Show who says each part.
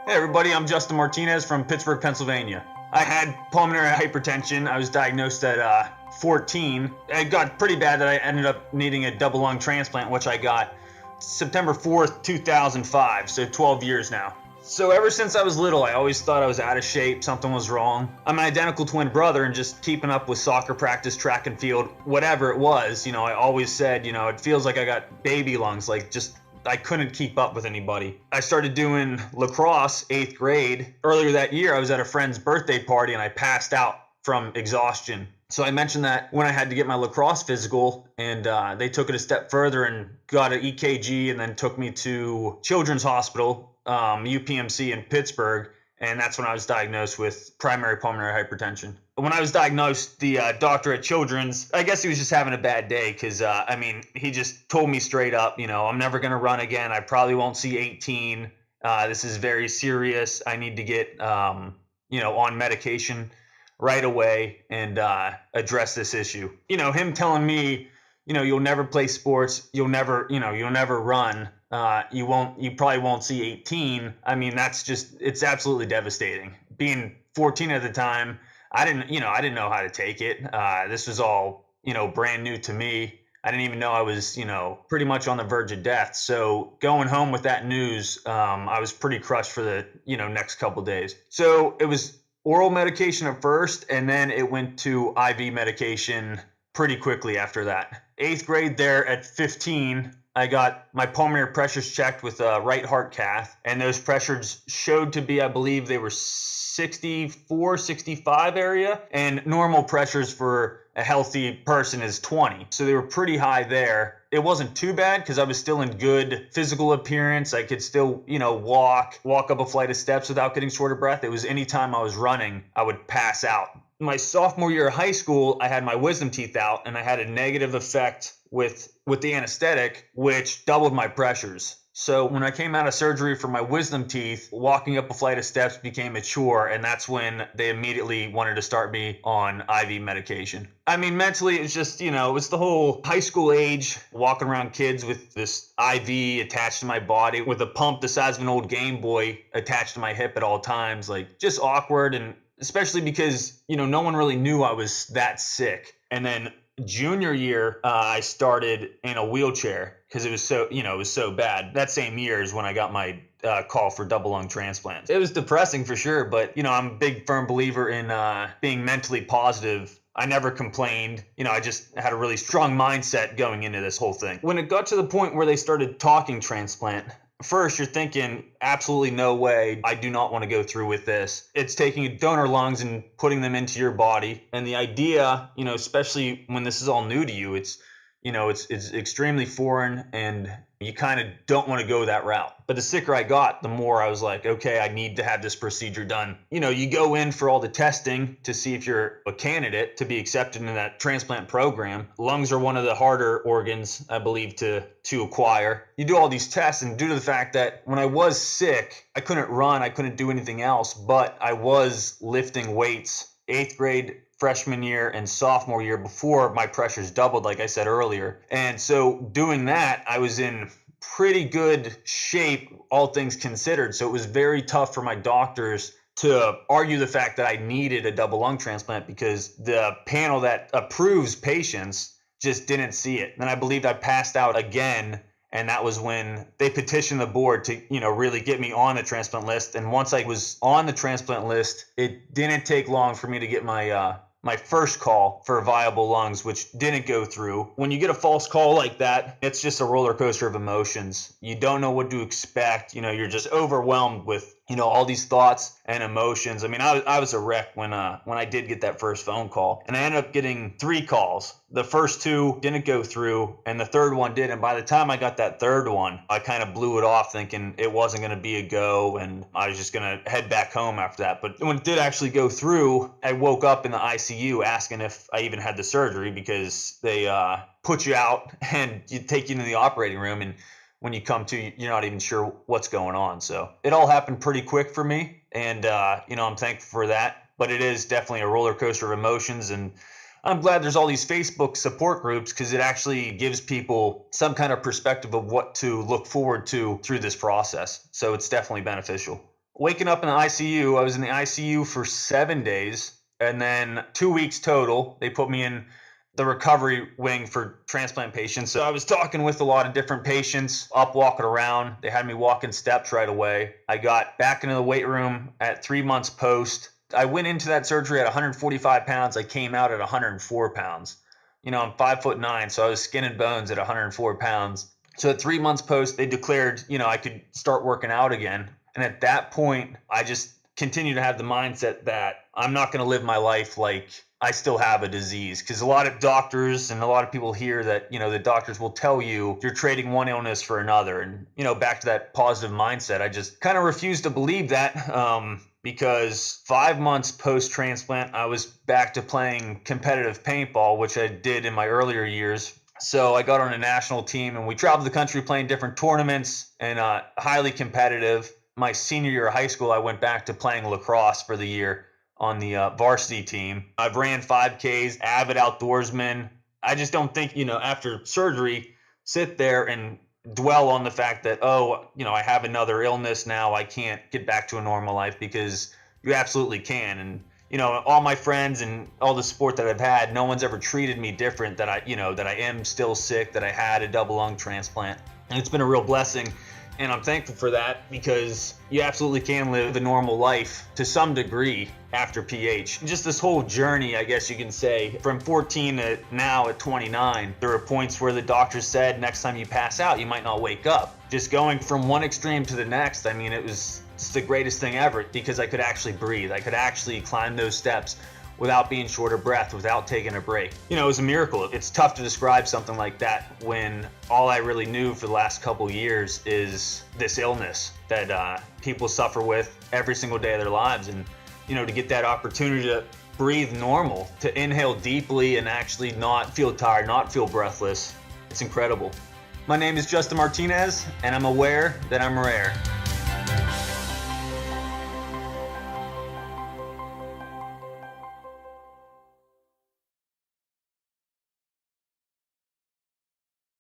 Speaker 1: Hey everybody, I'm Justin Martinez from Pittsburgh, Pennsylvania. I had pulmonary hypertension. I was diagnosed at 14. It got pretty bad that I ended up needing a double lung transplant, which I got September 4th, 2005, so 12 years now. So ever since I was little, I always thought I was out of shape, something was wrong. I'm an identical twin brother, and just keeping up with soccer practice, track and field, whatever it was, I always said, it feels like I got baby lungs, I couldn't keep up with anybody. I started doing lacrosse 8th grade. Earlier that year, I was at a friend's birthday party and I passed out from exhaustion. So I mentioned that when I had to get my lacrosse physical, and they took it a step further and got an EKG and then took me to Children's Hospital, UPMC in Pittsburgh. And that's when I was diagnosed with primary pulmonary hypertension. When I was diagnosed, the doctor at Children's, I guess he was just having a bad day because, he just told me straight up, I'm never going to run again. I probably won't see 18. This is very serious. I need to get, on medication right away and address this it's him telling me, you'll never play sports. You'll never run. You probably won't see 18. It's absolutely devastating. Being 14 at the time, I didn't know how to take it. This was all, brand new to me. I didn't even know I was, pretty much on the verge of death. So going home with that news, I was pretty crushed for the, next couple days. So it was oral medication at first, and then it went to IV medication pretty quickly after that. 8th grade there at 15, I got my pulmonary pressures checked with a right heart cath, and those pressures showed to be, I believe they were 64, 65 area, and normal pressures for a healthy person is 20. So they were pretty high there. It wasn't too bad because I was still in good physical appearance. I could still, walk up a flight of steps without getting short of breath. It was anytime I was running, I would pass out. My sophomore year of high school, I had my wisdom teeth out, and I had a negative effect with the anesthetic, which doubled my pressures. So when I came out of surgery for my wisdom teeth, walking up a flight of steps became a chore, and that's when they immediately wanted to start me on IV medication. Mentally, it's just, it was the whole high school age, walking around kids with this IV attached to my body, with a pump the size of an old Game Boy attached to my hip at all times, just awkward, and especially because, no one really knew I was that sick. And then junior year, I started in a wheelchair because it was so bad. That same year is when I got my call for double lung transplant. It was depressing for sure, but I'm a big firm believer in being mentally positive. I never complained. I just had a really strong mindset going into this whole thing. When it got to the point where they started talking transplant, first, you're thinking, absolutely no way. I do not want to go through with this. It's taking donor lungs and putting them into your body. And the idea, especially when this is all new to you, it's extremely foreign, and you kind of don't want to go that route. But the sicker I got, the more I was like, okay, I need to have this procedure done. You go in for all the testing to see if you're a candidate to be accepted in that transplant program. Lungs are one of the harder organs, I believe, to acquire. You do all these tests, and due to the fact that when I was sick, I couldn't run, I couldn't do anything else, but I was lifting weights 8th grade, freshman year, and sophomore year before my pressures doubled, like I said earlier. And so doing that, I was in pretty good shape, all things considered. So it was very tough for my doctors to argue the fact that I needed a double lung transplant because the panel that approves patients just didn't see it. And I believed I passed out again. And that was when they petitioned the board to, really get me on the transplant list. And once I was on the transplant list, it didn't take long for me to get my first call for viable lungs, which didn't go through. When you get a false call like that, it's just a roller coaster of emotions. You don't know what to expect. You're just overwhelmed with, all these thoughts and emotions. I was a wreck when I did get that first phone call, and I ended up getting 3 calls. The first 2 didn't go through, and the third one did. And by the time I got that third one, I kind of blew it off thinking it wasn't going to be a go, and I was just going to head back home after that. But when it did actually go through, I woke up in the ICU asking if I even had the surgery, because they put you out and you take you into the operating room, and when you come to, you're not even sure what's going on. So it all happened pretty quick for me, and I'm thankful for that. But it is definitely a roller coaster of emotions, and I'm glad there's all these Facebook support groups, because it actually gives people some kind of perspective of what to look forward to through this process. So it's definitely beneficial. Waking up in the ICU, I was in the ICU for 7 days, and then 2 weeks total. They put me in the recovery wing for transplant patients. So I was talking with a lot of different patients, up walking around. They had me walking steps right away. I got back into the weight room at 3 months post. I went into that surgery at 145 pounds. I came out at 104 pounds. I'm 5'9", so I was skin and bones at 104 pounds. So at 3 months post, they declared, I could start working out again. And at that point, I just continued to have the mindset that I'm not going to live my life like I still have a disease, because a lot of doctors and a lot of people hear that, the doctors will tell you you're trading one illness for another. And, back to that positive mindset, I just kind of refused to believe that because 5 months post-transplant, I was back to playing competitive paintball, which I did in my earlier years. So I got on a national team and we traveled the country playing different tournaments and highly competitive. My senior year of high school, I went back to playing lacrosse for the year on the varsity team. I've ran 5Ks, avid outdoorsman. I just don't think, after surgery, sit there and dwell on the fact that, I have another illness now. I can't get back to a normal life, because you absolutely can. And, all my friends and all the support that I've had, no one's ever treated me different, that I am still sick, that I had a double lung transplant. And it's been a real blessing. And I'm thankful for that, because you absolutely can live a normal life to some degree after PH. Just this whole journey, I guess you can say, from 14 to now at 29, there are points where the doctor said next time you pass out, you might not wake up. Just going from one extreme to the next, it's the greatest thing ever, because I could actually breathe. I could actually climb those steps without being short of breath, without taking a break. It was a miracle. It's tough to describe something like that when all I really knew for the last couple years is this illness that people suffer with every single day of their lives. And, to get that opportunity to breathe normal, to inhale deeply and actually not feel tired, not feel breathless, it's incredible. My name is Justin Martinez, and I'm aware that I'm rare.